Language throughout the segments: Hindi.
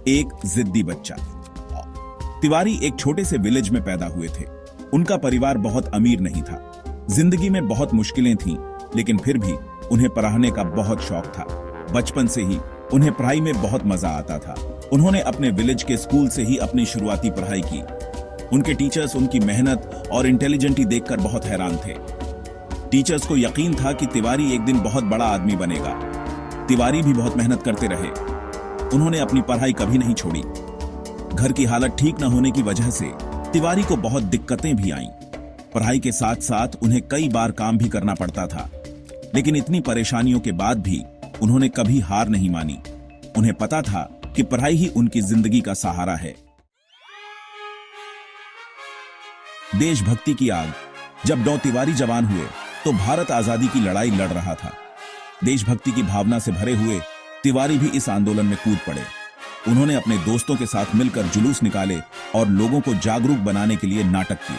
एक जिद्दी बच्चा। तिवारी एक छोटे से विलेज में पैदा हुए थे। उनका परिवार बहुत अमीर नहीं था। जिंदगी में बहुत मुश्किलें थीं, लेकिन फिर भी उन्हें पढ़ने का बहुत शौक था। बचपन से ही उन्हें पढ़ाई में बहुत मजा आता था। उन्होंने अपने विलेज के स्कूल से ही अपनी शुरुआती पढ़ाई की। उनके टीचर्स उनकी मेहनत और इंटेलिजेंटी देखकर बहुत हैरान थे। टीचर्स को यकीन था कि तिवारी एक दिन बहुत बड़ा आदमी बनेगा। तिवारी भी बहुत मेहनत करते रहे। उन्होंने अपनी पढ़ाई कभी नहीं छोड़ी। घर की हालत ठीक न होने की वजह से तिवारी को बहुत दिक्कतें भी आईं। पढ़ाई के साथ साथ उन्हें कई बार काम भी करना पड़ता था, लेकिन इतनी परेशानियों के बाद भी उन्होंने कभी हार नहीं मानी। उन्हें पता था कि पढ़ाई ही उनकी जिंदगी का सहारा है। देशभक्ति की आग। जब डॉ तिवारी जवान हुए तो भारत आजादी की लड़ाई लड़ रहा था। देशभक्ति की भावना से भरे हुए तिवारी भी इस आंदोलन में कूद पड़े। उन्होंने अपने दोस्तों के साथ मिलकर जुलूस निकाले और लोगों को जागरूक बनाने के लिए नाटक किए।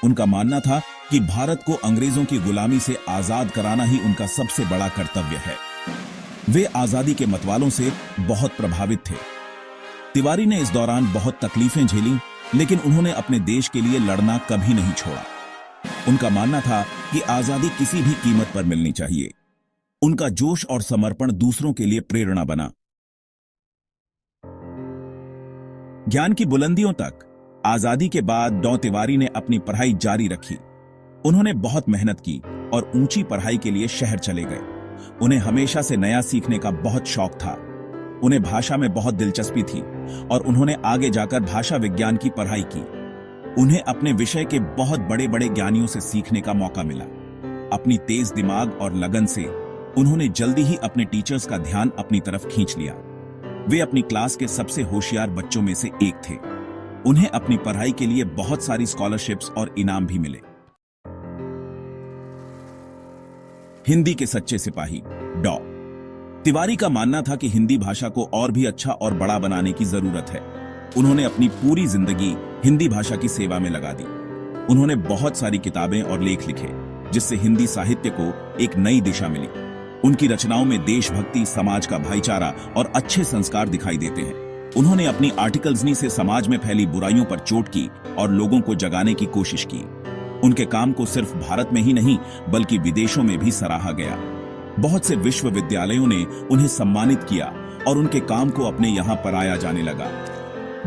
उनका मानना था कि भारत को अंग्रेजों की गुलामी से आजाद कराना ही उनका सबसे बड़ा कर्तव्य है। वे आजादी के मतवालों से बहुत प्रभावित थे। तिवारी ने इस दौरान बहुत तकलीफें झेली, लेकिन उन्होंने अपने देश के लिए लड़ना कभी नहीं छोड़ा। उनका मानना था कि आजादी किसी भी कीमत पर मिलनी चाहिए। उनका जोश और समर्पण दूसरों के लिए प्रेरणा बना। ज्ञान की बुलंदियों तक। आजादी के बाद डॉ तिवारी ने अपनी पढ़ाई जारी रखी। उन्होंने बहुत मेहनत की और ऊंची पढ़ाई के लिए शहर चले गए। उन्हें हमेशा से नया सीखने का बहुत शौक था। उन्हें भाषा में बहुत दिलचस्पी थी और उन्होंने आगे जाकर भाषा विज्ञान की पढ़ाई की। उन्हें अपने विषय के बहुत बड़े बड़े ज्ञानियों से सीखने का मौका मिला। अपनी तेज दिमाग और लगन से उन्होंने जल्दी ही अपने टीचर्स का ध्यान अपनी तरफ खींच लिया। वे अपनी क्लास के सबसे होशियार बच्चों में से एक थे। उन्हें अपनी पढ़ाई के लिए बहुत सारी स्कॉलरशिप्स और इनाम भी मिले। हिंदी के सच्चे सिपाही। डॉ तिवारी का मानना था कि हिंदी भाषा को और भी अच्छा और बड़ा बनाने की जरूरत है। उन्होंने अपनी पूरी जिंदगी हिंदी भाषा की सेवा में लगा दी। उन्होंने बहुत सारी किताबें और लेख लिखे, जिससे हिंदी साहित्य को एक नई दिशा मिली। उनकी रचनाओं में देशभक्ति, समाज का भाईचारा और अच्छे संस्कार दिखाई देते हैं। उन्होंने अपनी आर्टिकल्स से समाज में फैली बुराइयों पर चोट की और लोगों को जगाने की कोशिश की। उनके काम को सिर्फ भारत में ही नहीं बल्कि विदेशों में भी सराहा गया। बहुत से विश्वविद्यालयों ने उन्हें सम्मानित किया और उनके काम को अपने यहाँ पराया जाने लगा।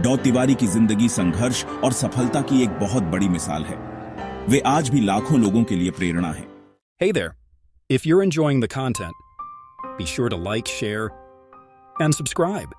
डॉ तिवारी की जिंदगी संघर्ष और सफलता की एक बहुत बड़ी मिसाल है। वे आज भी लाखों लोगों के लिए प्रेरणा है। Hey there. If you're enjoying the content, be sure to like, share, and subscribe.